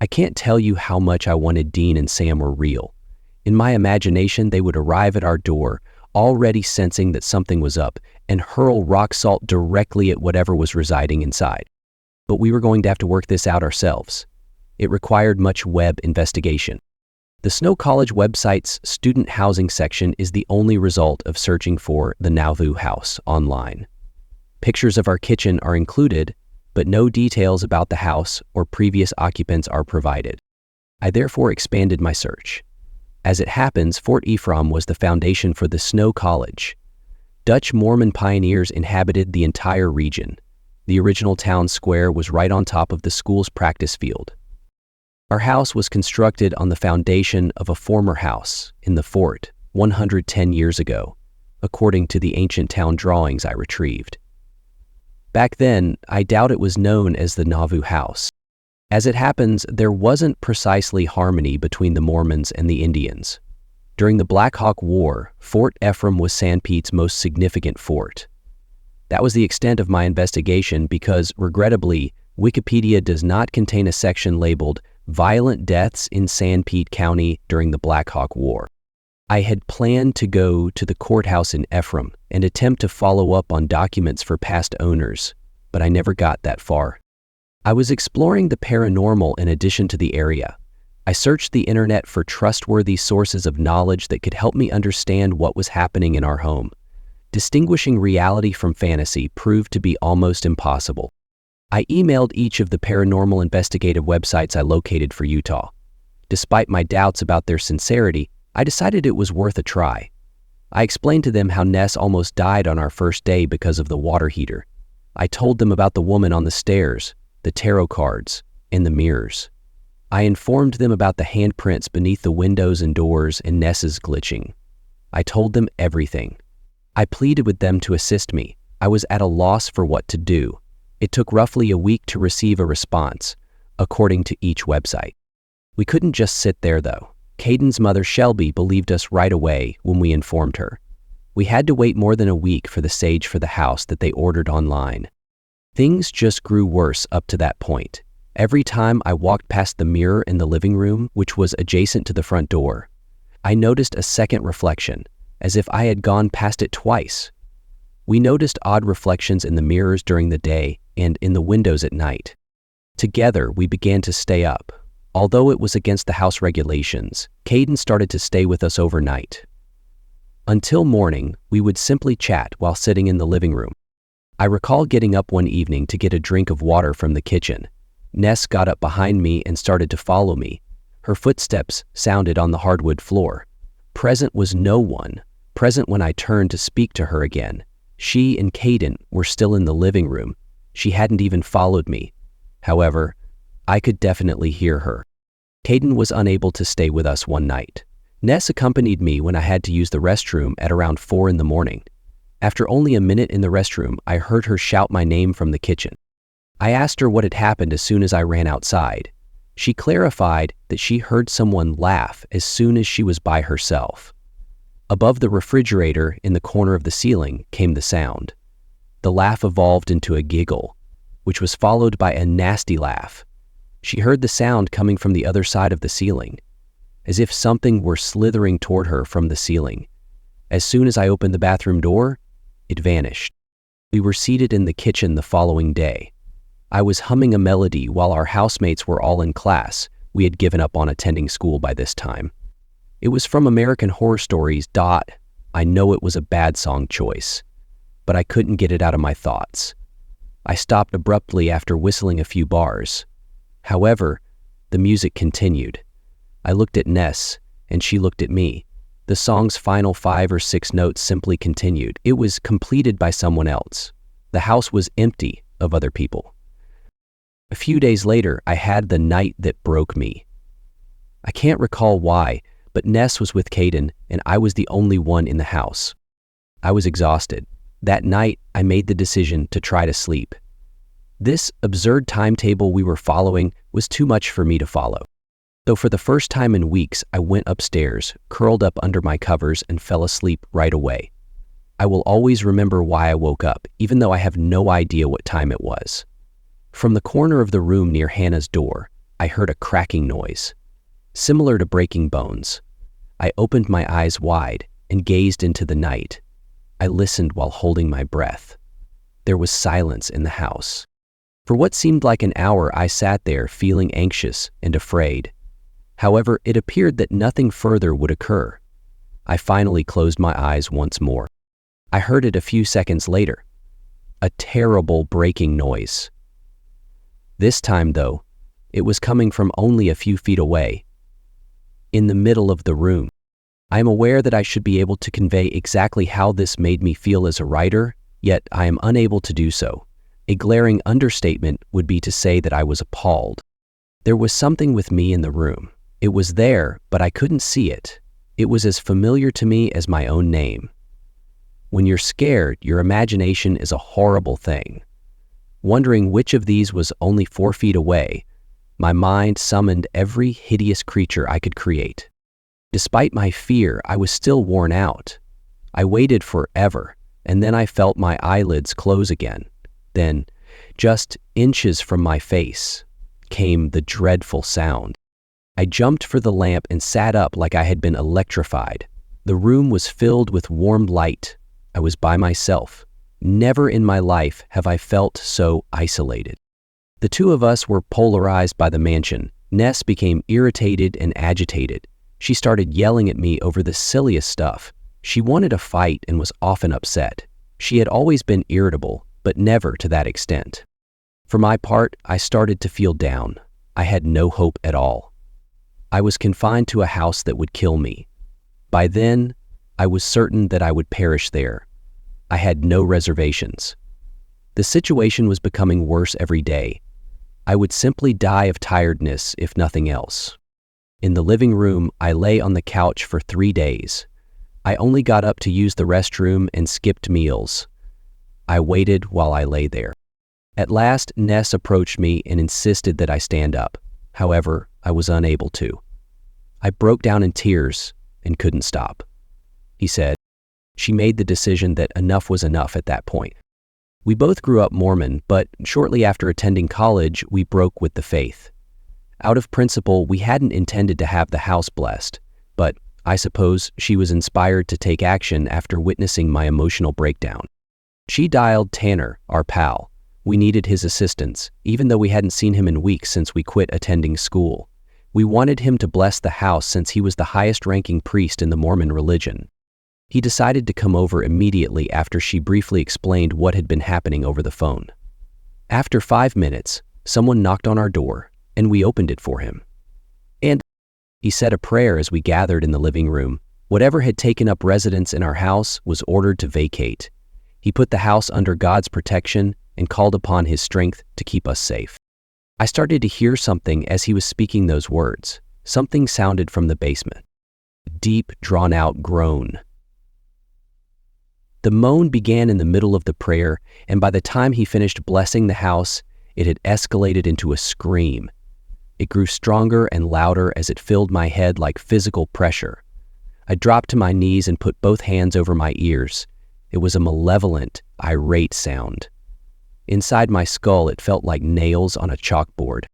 I can't tell you how much I wanted Dean and Sam were real. In my imagination, they would arrive at our door, already sensing that something was up, and hurl rock salt directly at whatever was residing inside. But we were going to have to work this out ourselves. It required much web investigation. The Snow College website's student housing section is the only result of searching for the Nauvoo house online. Pictures of our kitchen are included, but no details about the house or previous occupants are provided. I therefore expanded my search. As it happens, Fort Ephraim was the foundation for the Snow College. Dutch Mormon pioneers inhabited the entire region. The original town square was right on top of the school's practice field. Our house was constructed on the foundation of a former house in the fort 110 years ago, according to the ancient town drawings I retrieved. Back then, I doubt it was known as the Nauvoo house. As it happens, there wasn't precisely harmony between the Mormons and the Indians. During the Black Hawk War, Fort Ephraim was Sanpete's most significant fort. That was the extent of my investigation because, regrettably, Wikipedia does not contain a section labeled Violent Deaths in Sanpete County during the Black Hawk War. I had planned to go to the courthouse in Ephraim and attempt to follow up on documents for past owners, but I never got that far. I was exploring the paranormal in addition to the area. I searched the internet for trustworthy sources of knowledge that could help me understand what was happening in our home. Distinguishing reality from fantasy proved to be almost impossible. I emailed each of the paranormal investigative websites I located for Utah. Despite my doubts about their sincerity, I decided it was worth a try. I explained to them how Ness almost died on our first day because of the water heater. I told them about the woman on the stairs, the tarot cards, and the mirrors. I informed them about the handprints beneath the windows and doors and Ness's glitching. I told them everything. I pleaded with them to assist me. I was at a loss for what to do. It took roughly a week to receive a response, according to each website. We couldn't just sit there, though. Caden's mother, Shelby, believed us right away when we informed her. We had to wait more than a week for the sage for the house that they ordered online. Things just grew worse up to that point. Every time I walked past the mirror in the living room, which was adjacent to the front door, I noticed a second reflection, as if I had gone past it twice. We noticed odd reflections in the mirrors during the day and in the windows at night. Together, we began to stay up. Although it was against the house regulations, Caden started to stay with us overnight. Until morning, we would simply chat while sitting in the living room. I recall getting up one evening to get a drink of water from the kitchen. Ness got up behind me and started to follow me. Her footsteps sounded on the hardwood floor. Present was no one. Present when I turned to speak to her again. She and Caden were still in the living room. She hadn't even followed me. However, I could definitely hear her. Caden was unable to stay with us one night. Ness accompanied me when I had to use the restroom at around 4 in the morning. After only a minute in the restroom, I heard her shout my name from the kitchen. I asked her what had happened as soon as I ran outside. She clarified that she heard someone laugh as soon as she was by herself. Above the refrigerator in the corner of the ceiling came the sound. The laugh evolved into a giggle, which was followed by a nasty laugh. She heard the sound coming from the other side of the ceiling, as if something were slithering toward her from the ceiling. As soon as I opened the bathroom door, it vanished. We were seated in the kitchen the following day. I was humming a melody while our housemates were all in class. We had given up on attending school by this time. It was from American Horror Stories. I know it was a bad song choice, but I couldn't get it out of my thoughts. I stopped abruptly after whistling a few bars. However, the music continued. I looked at Ness, and she looked at me. The song's final 5 or 6 notes simply continued. It was completed by someone else. The house was empty of other people. A few days later, I had the night that broke me. I can't recall why, but Ness was with Caden, and I was the only one in the house. I was exhausted. That night, I made the decision to try to sleep. This absurd timetable we were following was too much for me to follow. So for the first time in weeks, I went upstairs, curled up under my covers, and fell asleep right away. I will always remember why I woke up, even though I have no idea what time it was. From the corner of the room near Hannah's door, I heard a cracking noise, similar to breaking bones. I opened my eyes wide and gazed into the night. I listened while holding my breath. There was silence in the house. For what seemed like an hour, I sat there feeling anxious and afraid. However, it appeared that nothing further would occur. I finally closed my eyes once more. I heard it a few seconds later. A terrible breaking noise. This time, though, it was coming from only a few feet away, in the middle of the room. I am aware that I should be able to convey exactly how this made me feel as a writer, yet I am unable to do so. A glaring understatement would be to say that I was appalled. There was something with me in the room. It was there, but I couldn't see it. It was as familiar to me as my own name. When you're scared, your imagination is a horrible thing. Wondering which of these was only 4 feet away, my mind summoned every hideous creature I could create. Despite my fear, I was still worn out. I waited forever, and then I felt my eyelids close again. Then, just inches from my face, came the dreadful sound. I jumped for the lamp and sat up like I had been electrified. The room was filled with warm light. I was by myself. Never in my life have I felt so isolated. The two of us were polarized by the mansion. Ness became irritated and agitated. She started yelling at me over the silliest stuff. She wanted a fight and was often upset. She had always been irritable, but never to that extent. For my part, I started to feel down. I had no hope at all. I was confined to a house that would kill me. By then, I was certain that I would perish there. I had no reservations. The situation was becoming worse every day. I would simply die of tiredness, if nothing else. In the living room, I lay on the couch for 3 days. I only got up to use the restroom and skipped meals. I waited while I lay there. At last, Ness approached me and insisted that I stand up. However, I was unable to. I broke down in tears and couldn't stop. He said, she made the decision that enough was enough at that point. We both grew up Mormon, but shortly after attending college, we broke with the faith. Out of principle, we hadn't intended to have the house blessed, but I suppose she was inspired to take action after witnessing my emotional breakdown. She dialed Tanner, our pal. We needed his assistance, even though we hadn't seen him in weeks since we quit attending school. We wanted him to bless the house since he was the highest-ranking priest in the Mormon religion. He decided to come over immediately after she briefly explained what had been happening over the phone. After 5 minutes, someone knocked on our door, and we opened it for him. And he said a prayer as we gathered in the living room. Whatever had taken up residence in our house was ordered to vacate. He put the house under God's protection and called upon His strength to keep us safe. I started to hear something as he was speaking those words. Something sounded from the basement. A deep, drawn-out groan. The moan began in the middle of the prayer, and by the time he finished blessing the house, it had escalated into a scream. It grew stronger and louder as it filled my head like physical pressure. I dropped to my knees and put both hands over my ears. It was a malevolent, irate sound. Inside my skull, it felt like nails on a chalkboard.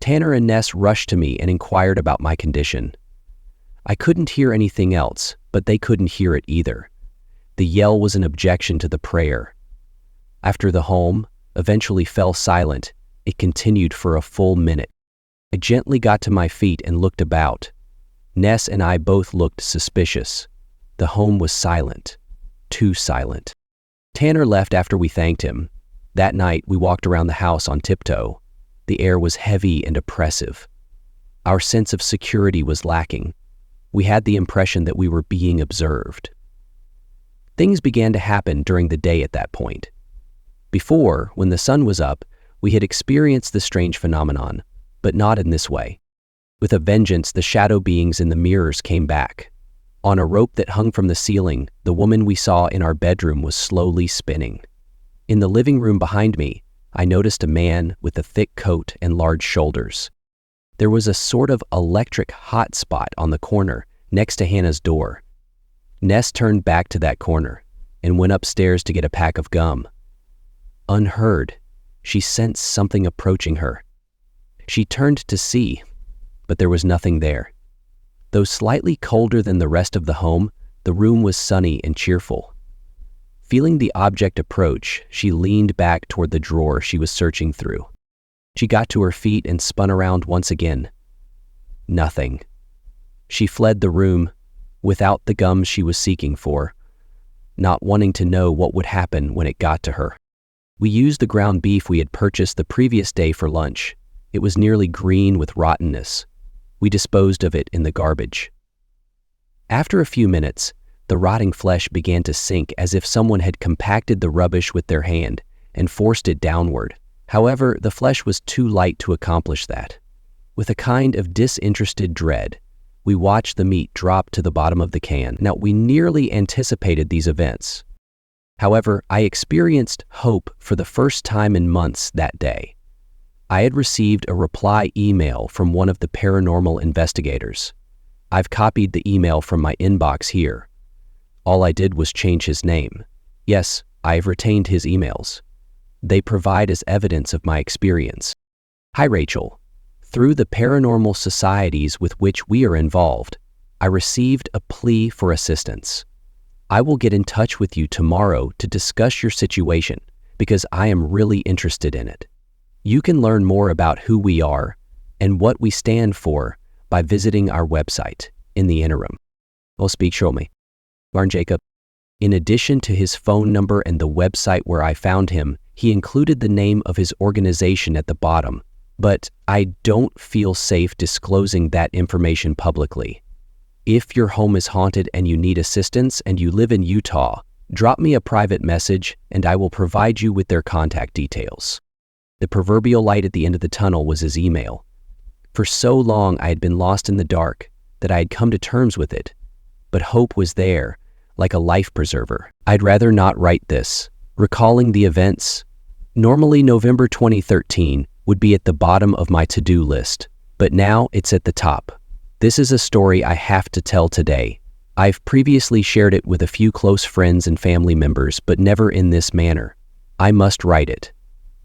Tanner and Ness rushed to me and inquired about my condition. I couldn't hear anything else, but they couldn't hear it either. The yell was an objection to the prayer. After the home eventually fell silent, it continued for a full minute. I gently got to my feet and looked about. Ness and I both looked suspicious. The home was silent. Too silent. Tanner left after we thanked him. That night, we walked around the house on tiptoe. The air was heavy and oppressive. Our sense of security was lacking. We had the impression that we were being observed. Things began to happen during the day at that point. Before, when the sun was up, we had experienced the strange phenomenon, but not in this way. With a vengeance, the shadow beings in the mirrors came back. On a rope that hung from the ceiling, the woman we saw in our bedroom was slowly spinning. In the living room behind me, I noticed a man with a thick coat and large shoulders. There was a sort of electric hot spot on the corner next to Hannah's door. Ness turned back to that corner and went upstairs to get a pack of gum. Unheard, she sensed something approaching her. She turned to see, but there was nothing there. Though slightly colder than the rest of the home, the room was sunny and cheerful. Feeling the object approach, she leaned back toward the drawer she was searching through. She got to her feet and spun around once again. Nothing. She fled the room without the gum she was seeking for, not wanting to know what would happen when it got to her. We used the ground beef we had purchased the previous day for lunch. It was nearly green with rottenness. We disposed of it in the garbage. After a few minutes, the rotting flesh began to sink as if someone had compacted the rubbish with their hand and forced it downward. However, the flesh was too light to accomplish that. With a kind of disinterested dread, we watched the meat drop to the bottom of the can. Now, we nearly anticipated these events. However, I experienced hope for the first time in months that day. I had received a reply email from one of the paranormal investigators. I've copied the email from my inbox here. All I did was change his name. Yes, I've retained his emails. They provide as evidence of my experience. Hi, Rachel. Through the paranormal societies with which we are involved, I received a plea for assistance. I will get in touch with you tomorrow to discuss your situation because I am really interested in it. You can learn more about who we are and what we stand for by visiting our website. In the interim, well, show me. Barn Jacob. In addition to his phone number and the website where I found him, he included the name of his organization at the bottom, but I don't feel safe disclosing that information publicly. If your home is haunted and you need assistance and you live in Utah, drop me a private message and I will provide you with their contact details. The proverbial light at the end of the tunnel was his email. For so long I had been lost in the dark that I had come to terms with it, but hope was there, like a life preserver. I'd rather not write this. Recalling the events, normally November 2013 would be at the bottom of my to-do list, but now it's at the top. This is a story I have to tell today. I've previously shared it with a few close friends and family members, but never in this manner. I must write it.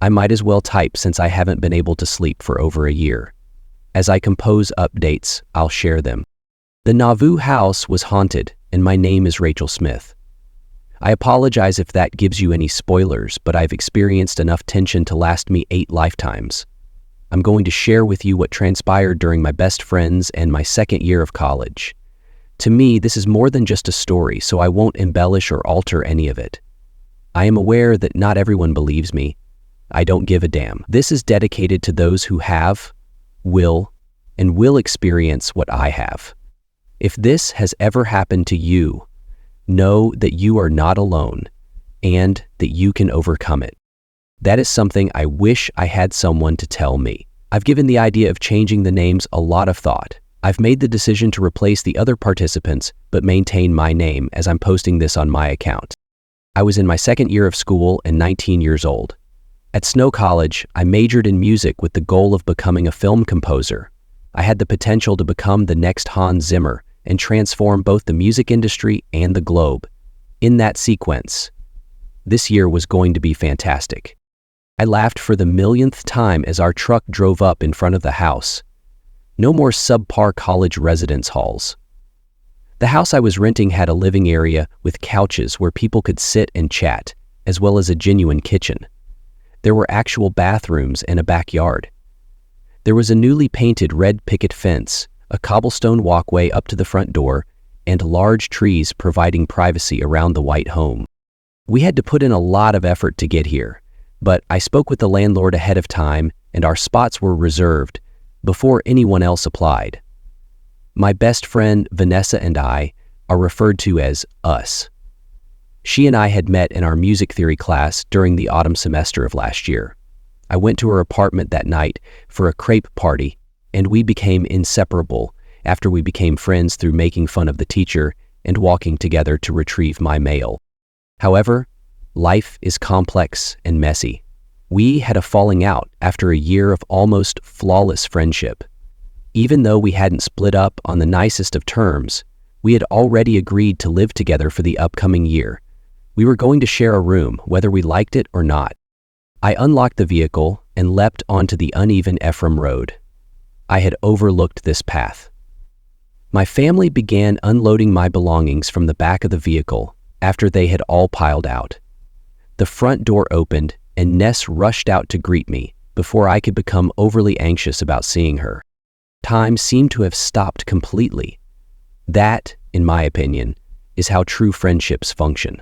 I might as well type since I haven't been able to sleep for over a year. As I compose updates, I'll share them. The Nauvoo house was haunted, and my name is Rachel Smith. I apologize if that gives you any spoilers, but I've experienced enough tension to last me 8 lifetimes. I'm going to share with you what transpired during my best friends and my second year of college. To me, this is more than just a story, so I won't embellish or alter any of it. I am aware that not everyone believes me. I don't give a damn. This is dedicated to those who have, will, and will experience what I have. If this has ever happened to you, know that you are not alone and that you can overcome it. That is something I wish I had someone to tell me. I've given the idea of changing the names a lot of thought. I've made the decision to replace the other participants but maintain my name as I'm posting this on my account. I was in my second year of school and 19 years old. At Snow College, I majored in music with the goal of becoming a film composer. I had the potential to become the next Hans Zimmer and transform both the music industry and the globe. In that sequence, this year was going to be fantastic. I laughed for the millionth time as our truck drove up in front of the house. No more subpar college residence halls. The house I was renting had a living area with couches where people could sit and chat, as well as a genuine kitchen. There were actual bathrooms and a backyard. There was a newly painted red picket fence, a cobblestone walkway up to the front door, and large trees providing privacy around the white home. We had to put in a lot of effort to get here, but I spoke with the landlord ahead of time and our spots were reserved before anyone else applied. My best friend Vanessa and I are referred to as us. She and I had met in our music theory class during the autumn semester of last year. I went to her apartment that night for a crepe party, and we became inseparable after we became friends through making fun of the teacher and walking together to retrieve my mail. However, life is complex and messy. We had a falling out after a year of almost flawless friendship. Even though we hadn't split up on the nicest of terms, we had already agreed to live together for the upcoming year. We were going to share a room, whether we liked it or not. I unlocked the vehicle and leapt onto the uneven Ephraim Road. I had overlooked this path. My family began unloading my belongings from the back of the vehicle after they had all piled out. The front door opened, and Ness rushed out to greet me before I could become overly anxious about seeing her. Time seemed to have stopped completely. That, in my opinion, is how true friendships function.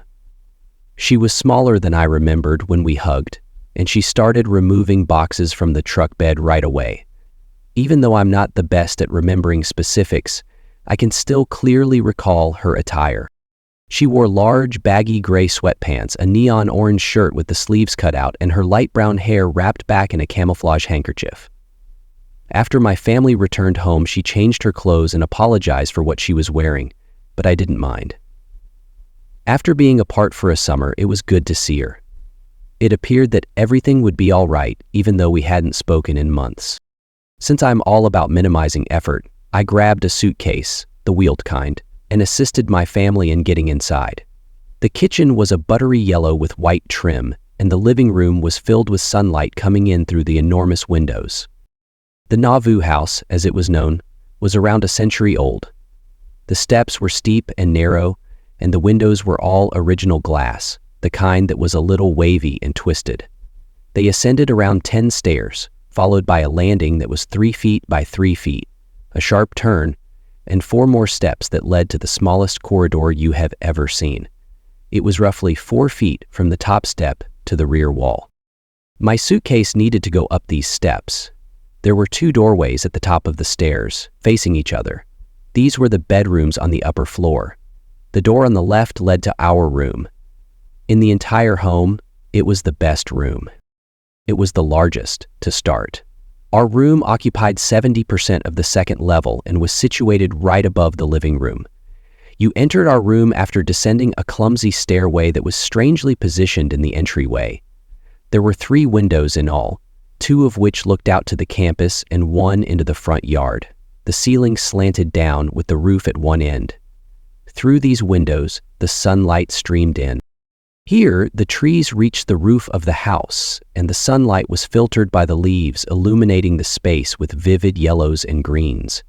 She was smaller than I remembered when we hugged, and she started removing boxes from the truck bed right away. Even though I'm not the best at remembering specifics, I can still clearly recall her attire. She wore large, baggy gray sweatpants, a neon orange shirt with the sleeves cut out, and her light brown hair wrapped back in a camouflage handkerchief. After my family returned home, she changed her clothes and apologized for what she was wearing, but I didn't mind. After being apart for a summer, it was good to see her. It appeared that everything would be all right, even though we hadn't spoken in months. Since I'm all about minimizing effort, I grabbed a suitcase, the wheeled kind, and assisted my family in getting inside. The kitchen was a buttery yellow with white trim, and the living room was filled with sunlight coming in through the enormous windows. The Nauvoo house, as it was known, was around a century old. The steps were steep and narrow, and the windows were all original glass, the kind that was a little wavy and twisted. They ascended around 10 stairs, followed by a landing that was 3 feet by 3 feet, a sharp turn, and 4 more steps that led to the smallest corridor you have ever seen. It was roughly 4 feet from the top step to the rear wall. My suitcase needed to go up these steps. There were 2 doorways at the top of the stairs, facing each other. These were the bedrooms on the upper floor. The door on the left led to our room. In the entire home, it was the best room. It was the largest, to start. Our room occupied 70% of the second level and was situated right above the living room. You entered our room after descending a clumsy stairway that was strangely positioned in the entryway. There were 3 windows in all, 2 of which looked out to the campus and 1 into the front yard. The ceiling slanted down with the roof at one end. Through these windows, the sunlight streamed in. Here, the trees reached the roof of the house, and the sunlight was filtered by the leaves, illuminating the space with vivid yellows and greens.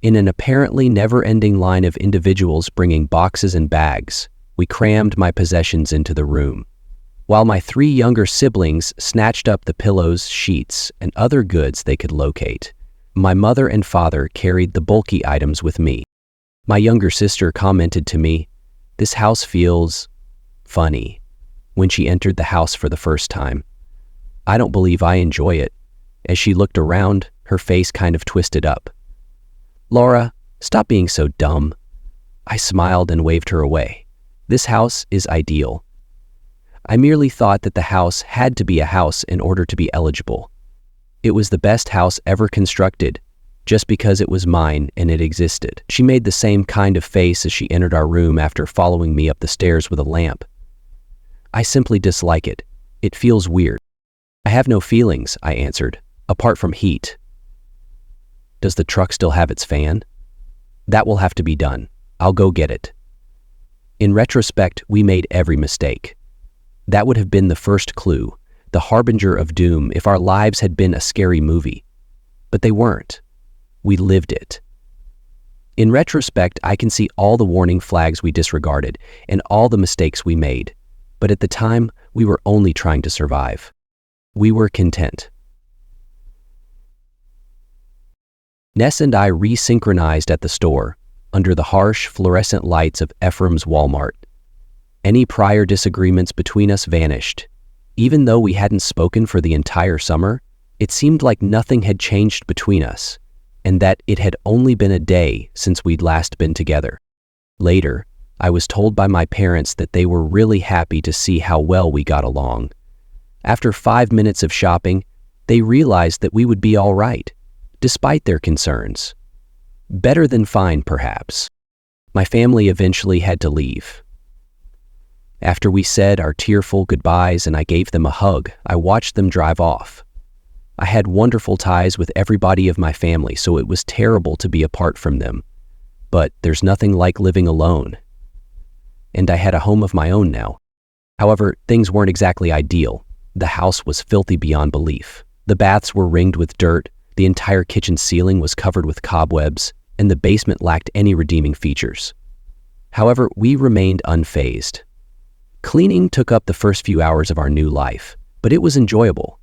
In an apparently never-ending line of individuals bringing boxes and bags, we crammed my possessions into the room. While my 3 younger siblings snatched up the pillows, sheets, and other goods they could locate, my mother and father carried the bulky items with me. My younger sister commented to me, "This house feels funny," when she entered the house for the first time. I don't believe I enjoy it. As she looked around, her face kind of twisted up. "Laura, stop being so dumb." I smiled and waved her away. This house is ideal. I merely thought that the house had to be a house in order to be eligible. It was the best house ever constructed, just because it was mine and it existed. She made the same kind of face as she entered our room after following me up the stairs with a lamp. "I simply dislike it. It feels weird." "I have no feelings," I answered, "apart from heat." "Does the truck still have its fan?" "That will have to be done. I'll go get it." In retrospect, we made every mistake. That would have been the first clue, the harbinger of doom if our lives had been a scary movie. But they weren't. We lived it. In retrospect, I can see all the warning flags we disregarded and all the mistakes we made. But at the time, we were only trying to survive. We were content. Ness and I resynchronized at the store, under the harsh, fluorescent lights of Ephraim's Walmart. Any prior disagreements between us vanished. Even though we hadn't spoken for the entire summer, it seemed like nothing had changed between us, and that it had only been a day since we'd last been together. Later, I was told by my parents that they were really happy to see how well we got along. After 5 minutes of shopping, they realized that we would be all right, despite their concerns. Better than fine, perhaps. My family eventually had to leave. After we said our tearful goodbyes and I gave them a hug, I watched them drive off. I had wonderful ties with everybody of my family, so it was terrible to be apart from them. But there's nothing like living alone. And I had a home of my own now. However, things weren't exactly ideal. the house was filthy beyond belief. The baths were ringed with dirt, the entire kitchen ceiling was covered with cobwebs, and the basement lacked any redeeming features. However, we remained unfazed. Cleaning took up the first few hours of our new life, but it was enjoyable.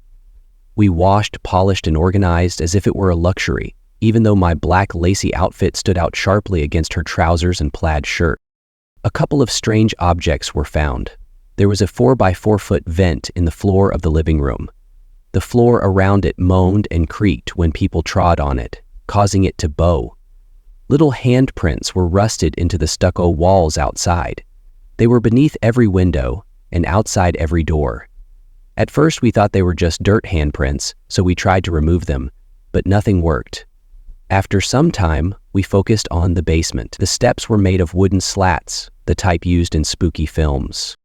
We washed, polished, and organized as if it were a luxury, even though my black lacy outfit stood out sharply against her trousers and plaid shirt. A couple of strange objects were found. There was a 4x4-foot vent in the floor of the living room. The floor around it moaned and creaked when people trod on it, causing it to bow. Little handprints were rusted into the stucco walls outside. They were beneath every window and outside every door. At first we thought they were just dirt handprints, so we tried to remove them, but nothing worked. After some time, we focused on the basement. The steps were made of wooden slats, the type used in spooky films.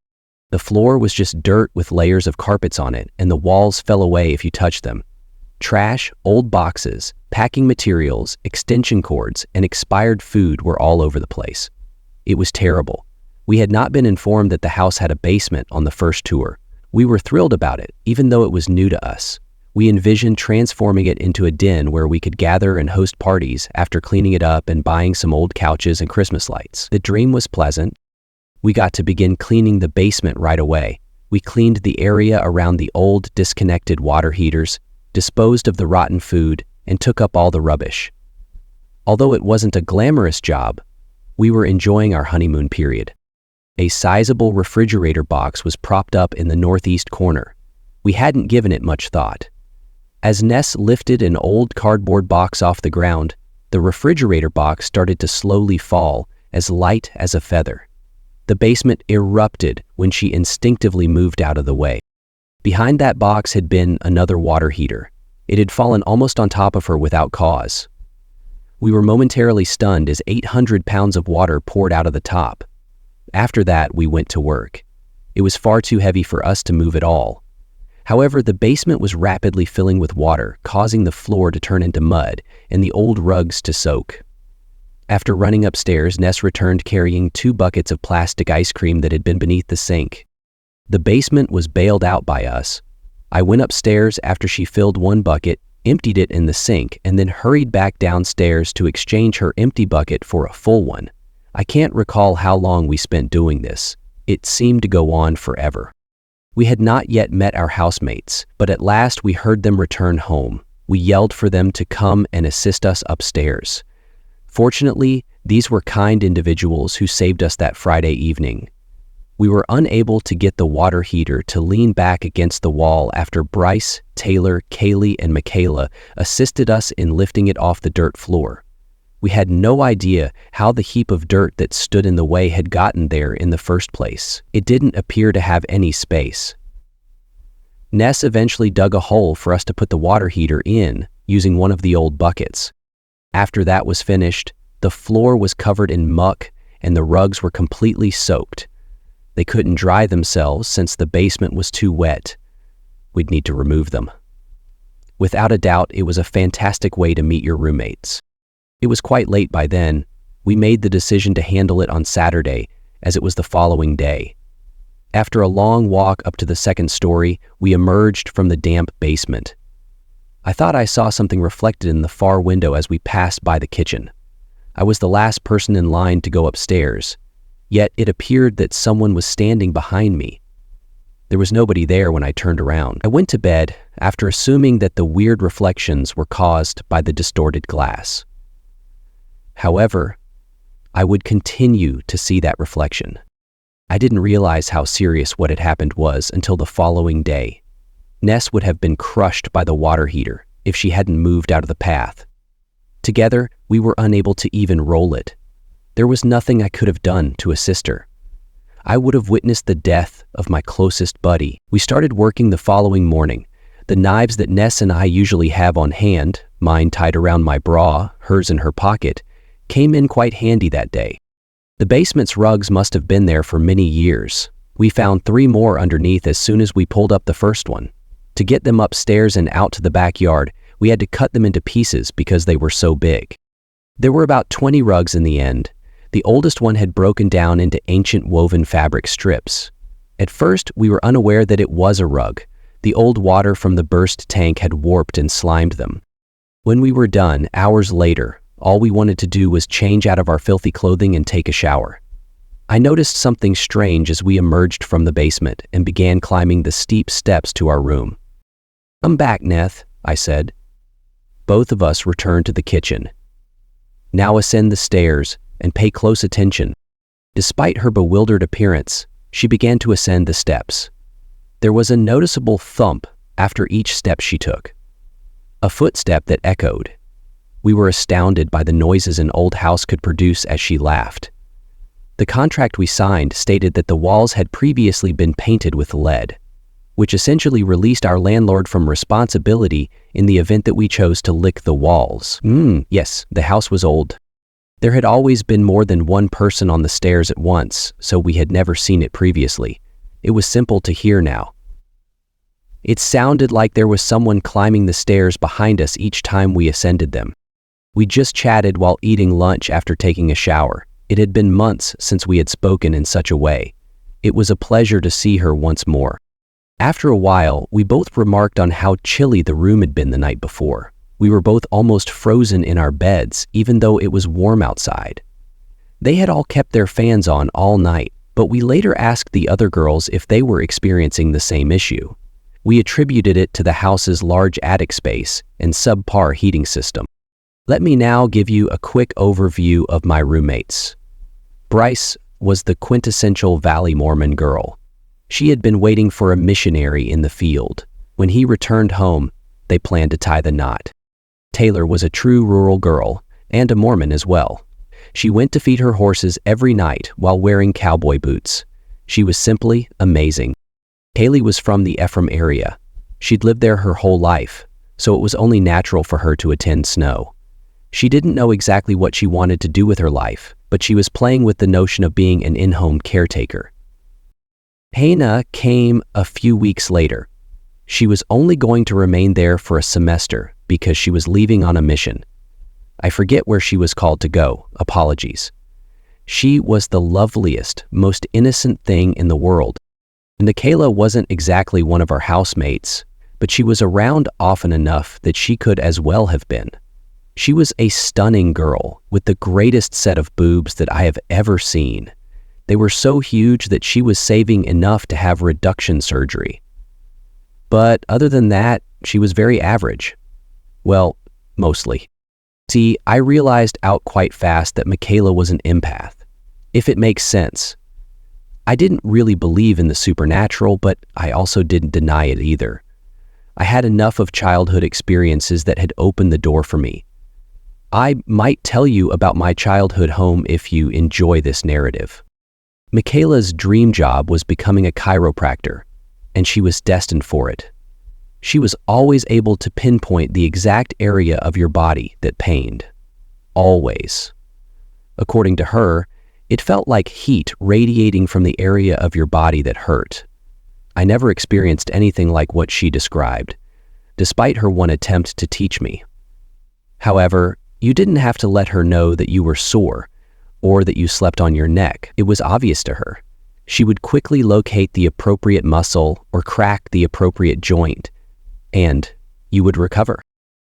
The floor was just dirt with layers of carpets on it, and the walls fell away if you touched them. Trash, old boxes, packing materials, extension cords, and expired food were all over the place. It was terrible. We had not been informed that the house had a basement on the first tour. We were thrilled about it, even though it was new to us. We envisioned transforming it into a den where we could gather and host parties after cleaning it up and buying some old couches and Christmas lights. The dream was pleasant. We got to begin cleaning the basement right away. We cleaned the area around the old, disconnected water heaters, disposed of the rotten food, and took up all the rubbish. Although it wasn't a glamorous job, we were enjoying our honeymoon period. A sizable refrigerator box was propped up in the northeast corner. We hadn't given it much thought. As Ness lifted an old cardboard box off the ground, the refrigerator box started to slowly fall, as light as a feather. The basement erupted when she instinctively moved out of the way. Behind that box had been another water heater. It had fallen almost on top of her without cause. We were momentarily stunned as 800 pounds of water poured out of the top. After that, we went to work. It was far too heavy for us to move at all. However, the basement was rapidly filling with water, causing the floor to turn into mud and the old rugs to soak. After running upstairs, Ness returned carrying 2 buckets of plastic ice cream that had been beneath the sink. The basement was bailed out by us. I went upstairs after she filled 1 bucket, emptied it in the sink, and then hurried back downstairs to exchange her empty bucket for a full one. I can't recall how long we spent doing this. It seemed to go on forever. We had not yet met our housemates, but at last we heard them return home. We yelled for them to come and assist us upstairs. Fortunately, these were kind individuals who saved us that Friday evening. We were unable to get the water heater to lean back against the wall after Bryce, Taylor, Kaylee, and Michaela assisted us in lifting it off the dirt floor. We had no idea how the heap of dirt that stood in the way had gotten there in the first place. It didn't appear to have any space. Ness eventually dug a hole for us to put the water heater in using one of the old buckets. After that was finished, the floor was covered in muck and the rugs were completely soaked. They couldn't dry themselves since the basement was too wet. We'd need to remove them. Without a doubt, it was a fantastic way to meet your roommates. It was quite late by then. We made the decision to handle it on Saturday, as it was the following day. After a long walk up to the second story, we emerged from the damp basement. I thought I saw something reflected in the far window as we passed by the kitchen. I was the last person in line to go upstairs, yet it appeared that someone was standing behind me. There was nobody there when I turned around. I went to bed after assuming that the weird reflections were caused by the distorted glass. However, I would continue to see that reflection. I didn't realize how serious what had happened was until the following day. Ness would have been crushed by the water heater if she hadn't moved out of the path. Together, we were unable to even roll it. There was nothing I could have done to assist her. I would have witnessed the death of my closest buddy. We started working the following morning. The knives that Ness and I usually have on hand, mine tied around my bra, hers in her pocket, came in quite handy that day. The basement's rugs must have been there for many years. We found 3 more underneath as soon as we pulled up the first one. To get them upstairs and out to the backyard, we had to cut them into pieces because they were so big. There were about 20 rugs in the end. The oldest one had broken down into ancient woven fabric strips. At first, we were unaware that it was a rug, The old water from the burst tank had warped and slimed them. When we were done, hours later, all we wanted to do was change out of our filthy clothing and take a shower. I noticed something strange as we emerged from the basement and began climbing the steep steps to our room. "Come back, Neth," I said. Both of us returned to the kitchen. "Now ascend the stairs and pay close attention." Despite her bewildered appearance, she began to ascend the steps. There was a noticeable thump after each step she took. A footstep that echoed. We were astounded by the noises an old house could produce as she laughed. The contract we signed stated that the walls had previously been painted with lead, which essentially released our landlord from responsibility in the event that we chose to lick the walls. Yes, the house was old. There had always been more than one person on the stairs at once, so we had never seen it previously. It was simple to hear now. It sounded like there was someone climbing the stairs behind us each time we ascended them. We just chatted while eating lunch after taking a shower. It had been months since we had spoken in such a way. It was a pleasure to see her once more. After a while, we both remarked on how chilly the room had been the night before. We were both almost frozen in our beds, even though it was warm outside. They had all kept their fans on all night, but we later asked the other girls if they were experiencing the same issue. We attributed it to the house's large attic space and subpar heating system. Let me now give you a quick overview of my roommates. Bryce was the quintessential Valley Mormon girl. She had been waiting for a missionary in the field. When he returned home, they planned to tie the knot. Taylor was a true rural girl, and a Mormon as well. She went to feed her horses every night while wearing cowboy boots. She was simply amazing. Kaylee was from the Ephraim area. She'd lived there her whole life, so it was only natural for her to attend snow. She didn't know exactly what she wanted to do with her life, but she was playing with the notion of being an in-home caretaker. Hannah came a few weeks later. She was only going to remain there for a semester because she was leaving on a mission. I forget where she was called to go. Apologies. She was the loveliest, most innocent thing in the world. Nikayla wasn't exactly one of our housemates, but she was around often enough that she could as well have been. She was a stunning girl with the greatest set of boobs that I have ever seen. They were so huge that she was saving enough to have reduction surgery. But other than that, she was very average. Well, mostly. See, I realized out quite fast that Michaela was an empath, if it makes sense. I didn't really believe in the supernatural, but I also didn't deny it either. I had enough of childhood experiences that had opened the door for me. I might tell you about my childhood home if you enjoy this narrative. Michaela's dream job was becoming a chiropractor, and she was destined for it. She was always able to pinpoint the exact area of your body that pained. Always. According to her, it felt like heat radiating from the area of your body that hurt. I never experienced anything like what she described, despite her one attempt to teach me. However, you didn't have to let her know that you were sore or that you slept on your neck. It was obvious to her. She would quickly locate the appropriate muscle or crack the appropriate joint, and you would recover.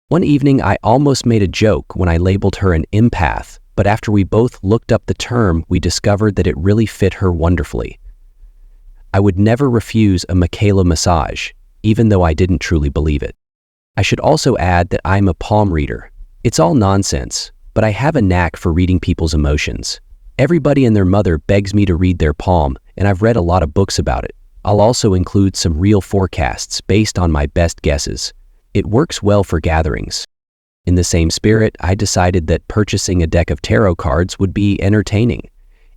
One evening, I almost made a joke when I labeled her an empath, but after we both looked up the term, we discovered that it really fit her wonderfully. I would never refuse a Michaela massage, even though I didn't truly believe it. I should also add that I'm a palm reader. It's all nonsense, but I have a knack for reading people's emotions. Everybody and their mother begs me to read their palm, and I've read a lot of books about it. I'll also include some real forecasts based on my best guesses. It works well for gatherings. In the same spirit, I decided that purchasing a deck of tarot cards would be entertaining.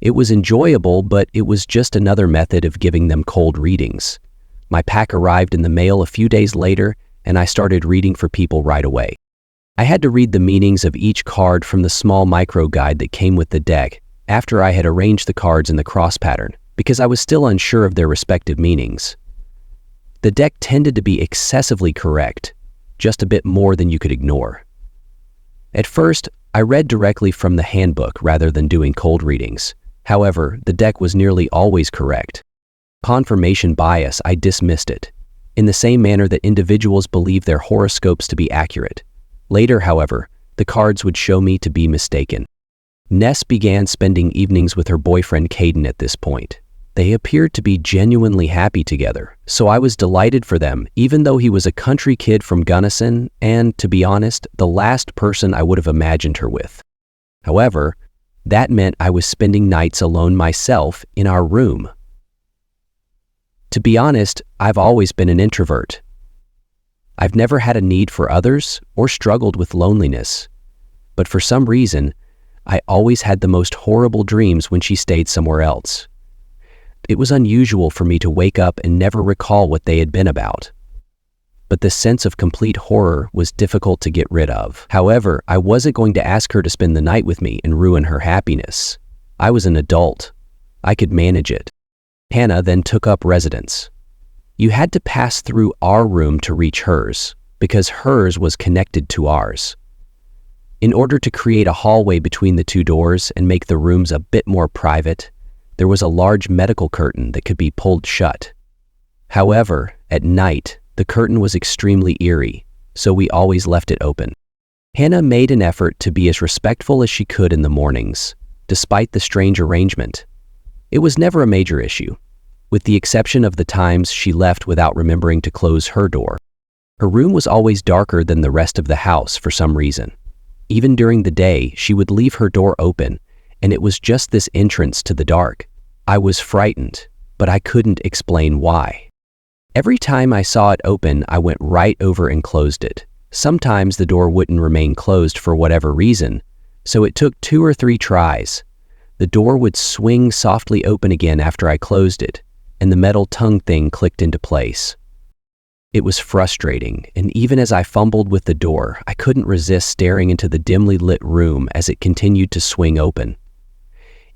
It was enjoyable, but it was just another method of giving them cold readings. My pack arrived in the mail a few days later, and I started reading for people right away. I had to read the meanings of each card from the small micro guide that came with the deck after I had arranged the cards in the cross pattern, because I was still unsure of their respective meanings. The deck tended to be excessively correct, just a bit more than you could ignore. At first, I read directly from the handbook rather than doing cold readings. However, the deck was nearly always correct. Confirmation bias, I dismissed it. in the same manner that individuals believe their horoscopes to be accurate. Later, however, the cards would show me to be mistaken. Ness began spending evenings with her boyfriend Caden at this point. They appeared to be genuinely happy together, so I was delighted for them, even though he was a country kid from Gunnison and, to be honest, the last person I would have imagined her with. However, that meant I was spending nights alone myself in our room. To be honest, I've always been an introvert. I've never had a need for others or struggled with loneliness, but for some reason, I always had the most horrible dreams when she stayed somewhere else. It was unusual for me to wake up and never recall what they had been about. But the sense of complete horror was difficult to get rid of. However, I wasn't going to ask her to spend the night with me and ruin her happiness. I was an adult. I could manage it. Hannah then took up residence. You had to pass through our room to reach hers, because hers was connected to ours. In order to create a hallway between the two doors and make the rooms a bit more private, there was a large medical curtain that could be pulled shut. However, at night, the curtain was extremely eerie, so we always left it open. Hannah made an effort to be as respectful as she could in the mornings, despite the strange arrangement. It was never a major issue, with the exception of the times she left without remembering to close her door. Her room was always darker than the rest of the house for some reason. Even during the day, she would leave her door open, and it was just this entrance to the dark. I was frightened, but I couldn't explain why. Every time I saw it open, I went right over and closed it. Sometimes the door wouldn't remain closed for whatever reason, so it took 2 or 3 tries. The door would swing softly open again after I closed it, and the metal tongue thing clicked into place. It was frustrating, and even as I fumbled with the door, I couldn't resist staring into the dimly lit room as it continued to swing open.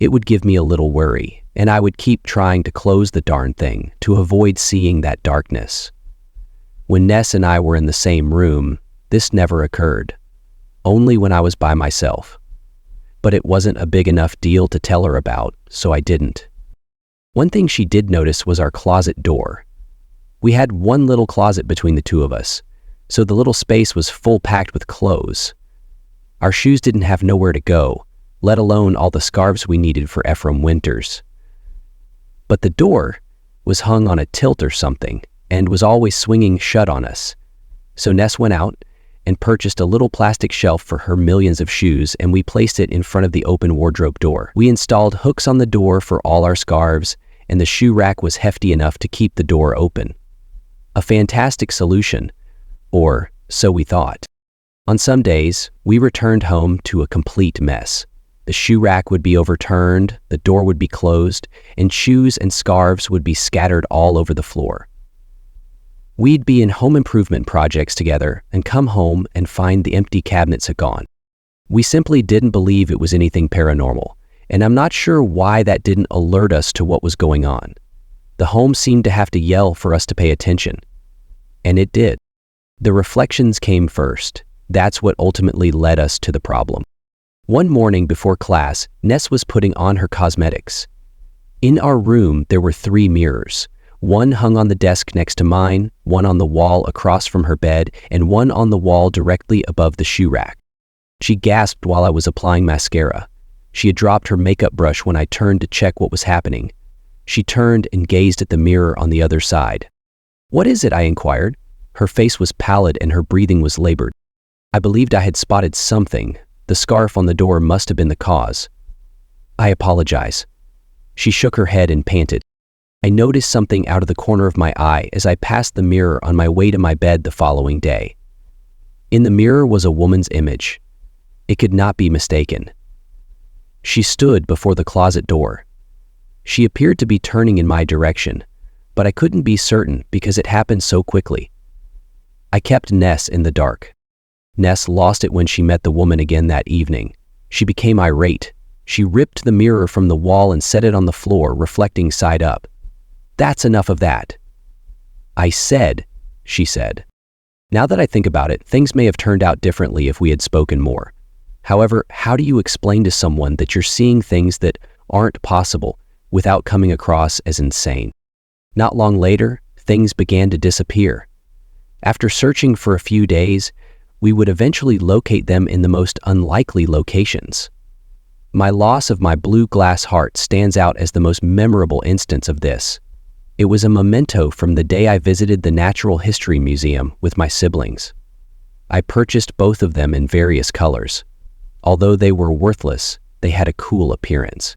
It would give me a little worry, and I would keep trying to close the darn thing to avoid seeing that darkness. When Ness and I were in the same room, this never occurred, only when I was by myself. But it wasn't a big enough deal to tell her about, so I didn't. One thing she did notice was our closet door. We had one little closet between the two of us, so the little space was full packed with clothes. Our shoes didn't have nowhere to go, let alone all the scarves we needed for Ephraim winters. But the door was hung on a tilt or something and was always swinging shut on us. So Ness went out and purchased a little plastic shelf for her millions of shoes, and we placed it in front of the open wardrobe door. We installed hooks on the door for all our scarves, and the shoe rack was hefty enough to keep the door open. A fantastic solution, or so we thought. On some days, we returned home to a complete mess. The shoe rack would be overturned, the door would be closed, and shoes and scarves would be scattered all over the floor. We'd be in home improvement projects together and come home and find the empty cabinets had gone. We simply didn't believe it was anything paranormal, and I'm not sure why that didn't alert us to what was going on. The home seemed to have to yell for us to pay attention. And it did. The reflections came first. That's what ultimately led us to the problem. One morning before class, Ness was putting on her cosmetics. In our room, there were 3 mirrors. One hung on the desk next to mine, one on the wall across from her bed, and one on the wall directly above the shoe rack. She gasped while I was applying mascara. She had dropped her makeup brush when I turned to check what was happening. She turned and gazed at the mirror on the other side. "What is it?" I inquired. Her face was pallid and her breathing was labored. I believed I had spotted something. The scarf on the door must have been the cause. "I apologize." She shook her head and panted. I noticed something out of the corner of my eye as I passed the mirror on my way to my bed the following day. In the mirror was a woman's image. It could not be mistaken. She stood before the closet door. She appeared to be turning in my direction, but I couldn't be certain because it happened so quickly. I kept Ness in the dark. Ness lost it when she met the woman again that evening. She became irate. She ripped the mirror from the wall and set it on the floor, reflecting side up. "That's enough of that." "I said," she said. Now that I think about it, things may have turned out differently if we had spoken more. However, how do you explain to someone that you're seeing things that aren't possible without coming across as insane? Not long later, things began to disappear. After searching for a few days, we would eventually locate them in the most unlikely locations. My loss of my blue glass heart stands out as the most memorable instance of this. It was a memento from the day I visited the Natural History Museum with my siblings. I purchased both of them in various colors. Although they were worthless, they had a cool appearance.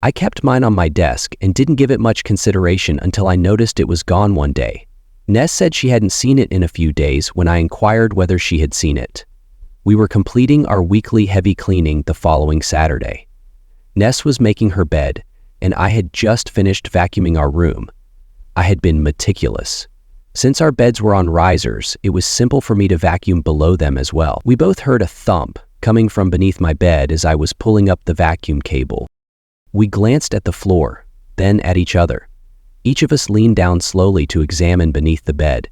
I kept mine on my desk and didn't give it much consideration until I noticed it was gone one day. Ness said she hadn't seen it in a few days when I inquired whether she had seen it. We were completing our weekly heavy cleaning the following Saturday. Ness was making her bed, and I had just finished vacuuming our room. I had been meticulous. Since our beds were on risers, it was simple for me to vacuum below them as well. We both heard a thump coming from beneath my bed as I was pulling up the vacuum cable. We glanced at the floor, then at each other. Each of us leaned down slowly to examine beneath the bed.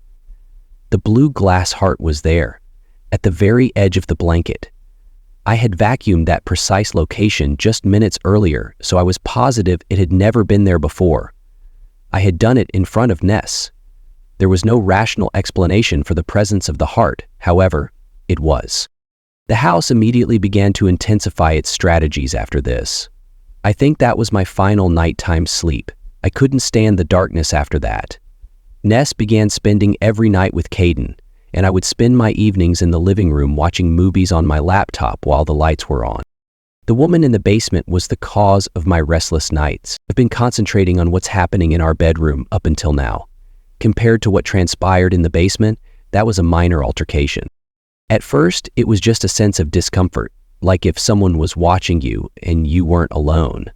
The blue glass heart was there, at the very edge of the blanket. I had vacuumed that precise location just minutes earlier, so I was positive it had never been there before. I had done it in front of Ness. There was no rational explanation for the presence of the heart, however, it was. The house immediately began to intensify its strategies after this. I think that was my final nighttime sleep. I couldn't stand the darkness after that. Ness began spending every night with Caden, and I would spend my evenings in the living room watching movies on my laptop while the lights were on. The woman in the basement was the cause of my restless nights. I've been concentrating on what's happening in our bedroom up until now. Compared to what transpired in the basement, that was a minor altercation. At first, it was just a sense of discomfort, like if someone was watching you and you weren't alone.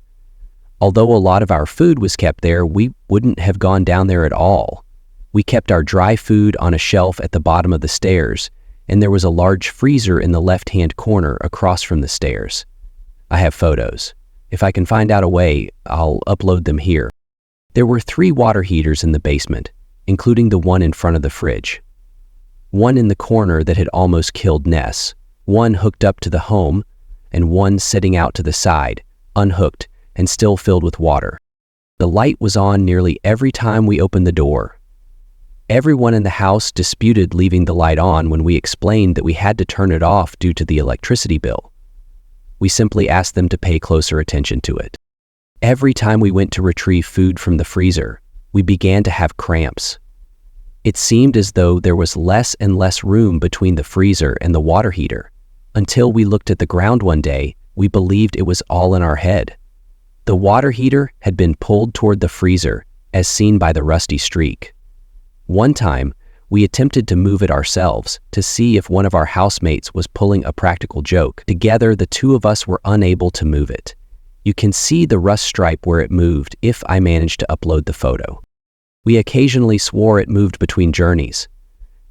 Although a lot of our food was kept there, we wouldn't have gone down there at all. We kept our dry food on a shelf at the bottom of the stairs, and there was a large freezer in the left-hand corner across from the stairs. I have photos. If I can find out a way, I'll upload them here. There were 3 water heaters in the basement, including the one in front of the fridge. One in the corner that had almost killed Ness, one hooked up to the home, and one sitting out to the side, unhooked and still filled with water. The light was on nearly every time we opened the door. Everyone in the house disputed leaving the light on when we explained that we had to turn it off due to the electricity bill. We simply asked them to pay closer attention to it. Every time we went to retrieve food from the freezer, we began to have cramps. It seemed as though there was less and less room between the freezer and the water heater. Until we looked at the ground one day, we believed it was all in our head. The water heater had been pulled toward the freezer, as seen by the rusty streak. One time, we attempted to move it ourselves to see if one of our housemates was pulling a practical joke. Together, the 2 of us were unable to move it. You can see the rust stripe where it moved if I managed to upload the photo. We occasionally swore it moved between journeys.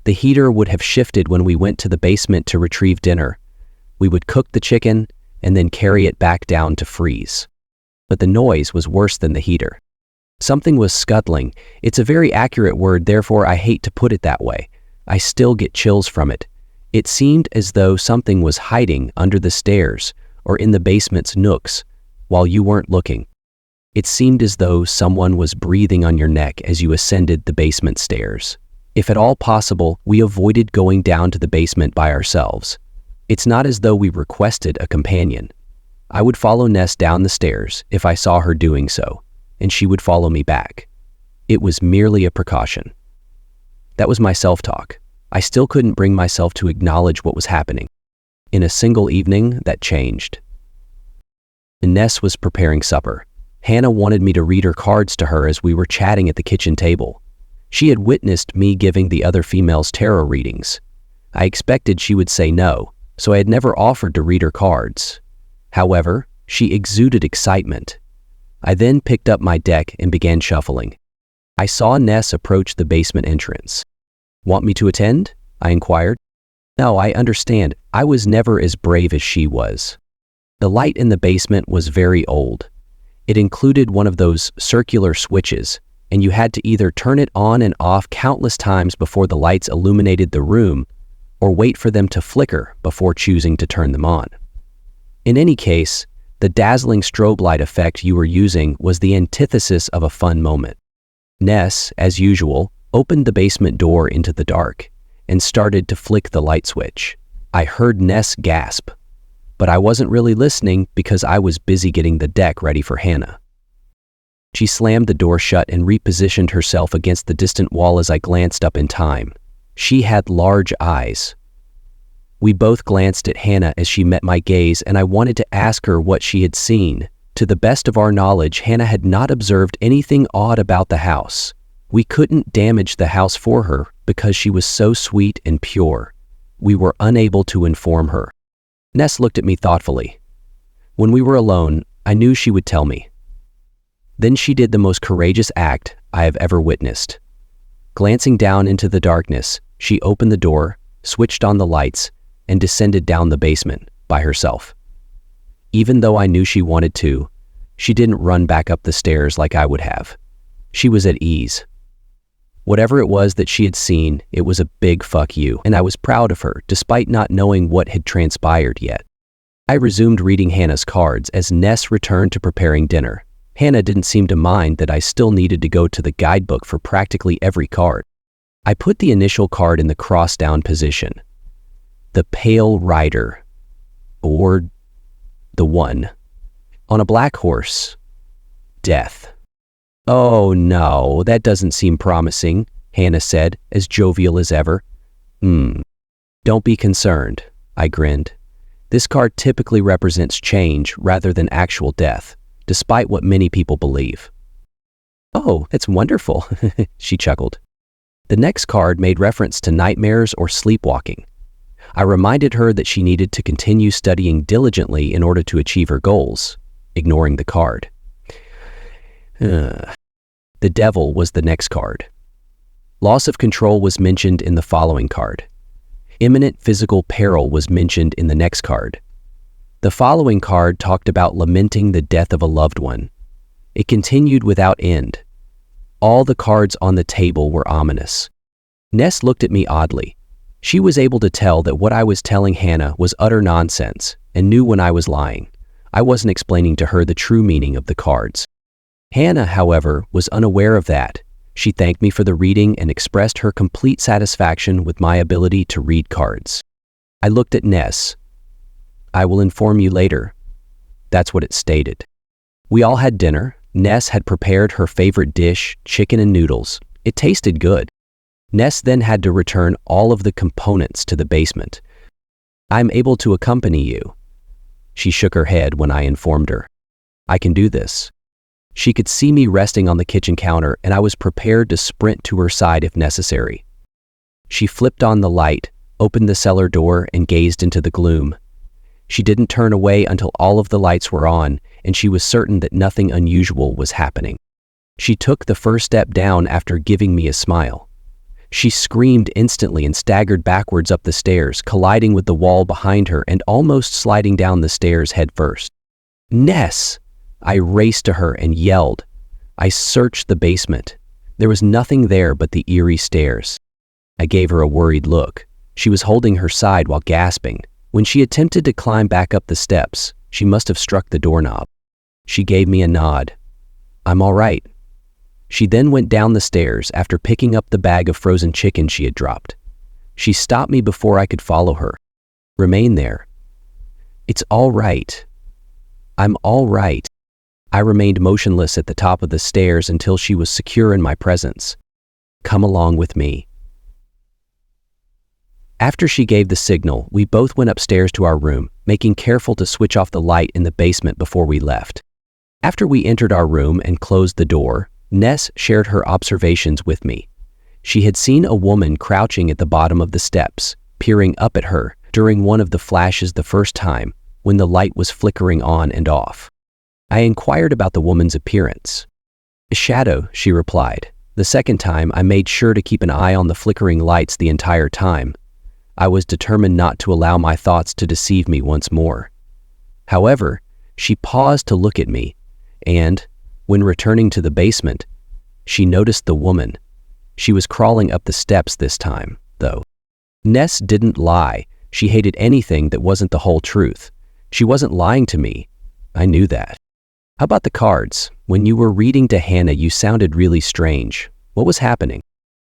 The heater would have shifted when we went to the basement to retrieve dinner. We would cook the chicken and then carry it back down to freeze. But the noise was worse than the heater. Something was scuttling. It's a very accurate word, therefore I hate to put it that way. I still get chills from it. It seemed as though something was hiding under the stairs or in the basement's nooks while you weren't looking. It seemed as though someone was breathing on your neck as you ascended the basement stairs. If at all possible, we avoided going down to the basement by ourselves. It's not as though we requested a companion. I would follow Ness down the stairs if I saw her doing so, and she would follow me back. It was merely a precaution. That was my self-talk. I still couldn't bring myself to acknowledge what was happening. In a single evening, that changed. Ness was preparing supper. Hannah wanted me to read her cards to her as we were chatting at the kitchen table. She had witnessed me giving the other females tarot readings. I expected she would say no, so I had never offered to read her cards. However, she exuded excitement. I then picked up my deck and began shuffling. I saw Ness approach the basement entrance. "Want me to attend?" I inquired. "No, I understand. I was never as brave as she was." The light in the basement was very old. It included one of those circular switches, and you had to either turn it on and off countless times before the lights illuminated the room, or wait for them to flicker before choosing to turn them on. In any case, the dazzling strobe light effect you were using was the antithesis of a fun moment. Ness, as usual, opened the basement door into the dark, and started to flick the light switch. I heard Ness gasp, but I wasn't really listening because I was busy getting the deck ready for Hannah. She slammed the door shut and repositioned herself against the distant wall as I glanced up in time. She had large eyes. We both glanced at Hannah as she met my gaze, and I wanted to ask her what she had seen. To the best of our knowledge, Hannah had not observed anything odd about the house. We couldn't damage the house for her because she was so sweet and pure. We were unable to inform her. Ness looked at me thoughtfully. When we were alone, I knew she would tell me. Then she did the most courageous act I have ever witnessed. Glancing down into the darkness, she opened the door, switched on the lights, and descended down the basement by herself. Even though I knew she wanted to, she didn't run back up the stairs like I would have. She was at ease. Whatever it was that she had seen, it was a big fuck you, and I was proud of her despite not knowing what had transpired yet. I resumed reading Hannah's cards as Ness returned to preparing dinner. Hannah didn't seem to mind that I still needed to go to the guidebook for practically every card. I put the initial card in the cross-down position. The Pale Rider, or the One. On a black horse. Death. Oh no, that doesn't seem promising, Hannah said, as jovial as ever. Don't be concerned, I grinned. This card typically represents change rather than actual death, despite what many people believe. Oh, that's wonderful, she chuckled. The next card made reference to nightmares or sleepwalking. I reminded her that she needed to continue studying diligently in order to achieve her goals, ignoring the card. The Devil was the next card. Loss of control was mentioned in the following card. Imminent physical peril was mentioned in the next card. The following card talked about lamenting the death of a loved one. It continued without end. All the cards on the table were ominous. Ness looked at me oddly. She was able to tell that what I was telling Hannah was utter nonsense and knew when I was lying. I wasn't explaining to her the true meaning of the cards. Hannah, however, was unaware of that. She thanked me for the reading and expressed her complete satisfaction with my ability to read cards. I looked at Ness. I will inform you later. That's what it stated. We all had dinner. Ness had prepared her favorite dish, chicken and noodles. It tasted good. Ness then had to return all of the components to the basement. I'm able to accompany you. She shook her head when I informed her. I can do this. She could see me resting on the kitchen counter, and I was prepared to sprint to her side if necessary. She flipped on the light, opened the cellar door, and gazed into the gloom. She didn't turn away until all of the lights were on, and she was certain that nothing unusual was happening. She took the first step down after giving me a smile. She screamed instantly and staggered backwards up the stairs, colliding with the wall behind her and almost sliding down the stairs head first. Ness! I raced to her and yelled. I searched the basement. There was nothing there but the eerie stairs. I gave her a worried look. She was holding her side while gasping. When she attempted to climb back up the steps, she must have struck the doorknob. She gave me a nod. I'm all right. She then went down the stairs after picking up the bag of frozen chicken she had dropped. She stopped me before I could follow her. Remain there. It's all right. I'm all right. I remained motionless at the top of the stairs until she was secure in my presence. Come along with me. After she gave the signal, we both went upstairs to our room, making careful to switch off the light in the basement before we left. After we entered our room and closed the door, Ness shared her observations with me. She had seen a woman crouching at the bottom of the steps, peering up at her during one of the flashes the first time, when the light was flickering on and off. I inquired about the woman's appearance. A shadow, she replied. The second time, I made sure to keep an eye on the flickering lights the entire time. I was determined not to allow my thoughts to deceive me once more. However, she paused to look at me, and, when returning to the basement, she noticed the woman. She was crawling up the steps this time, though. Ness didn't lie. She hated anything that wasn't the whole truth. She wasn't lying to me. I knew that. How about the cards? When you were reading to Hannah, you sounded really strange. What was happening?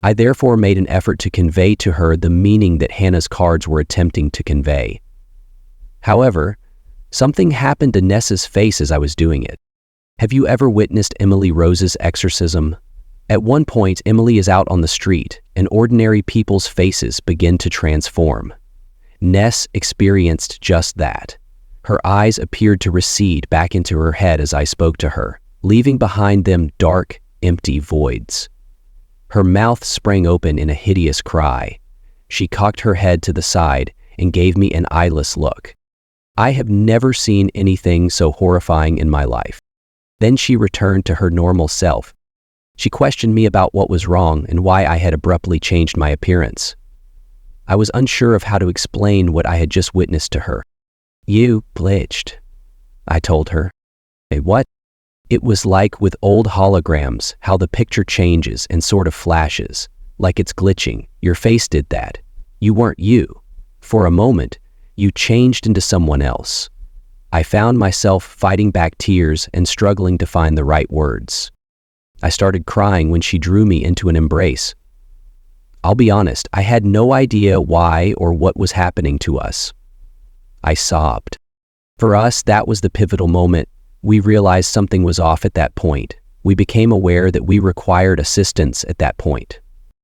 I therefore made an effort to convey to her the meaning that Hannah's cards were attempting to convey. However, something happened to Nessa's face as I was doing it. Have you ever witnessed Emily Rose's exorcism? At one point, Emily is out on the street, and ordinary people's faces begin to transform. Ness experienced just that. Her eyes appeared to recede back into her head as I spoke to her, leaving behind them dark, empty voids. Her mouth sprang open in a hideous cry. She cocked her head to the side and gave me an eyeless look. I have never seen anything so horrifying in my life. Then she returned to her normal self. She questioned me about what was wrong and why I had abruptly changed my appearance. I was unsure of how to explain what I had just witnessed to her. "You glitched," I told her. "What?" It was like with old holograms, how the picture changes and sort of flashes, like it's glitching. Your face did that. You weren't you. For a moment, you changed into someone else. I found myself fighting back tears and struggling to find the right words. I started crying when she drew me into an embrace. I'll be honest, I had no idea why or what was happening to us. I sobbed. For us, that was the pivotal moment. We realized something was off at that point. We became aware that we required assistance at that point.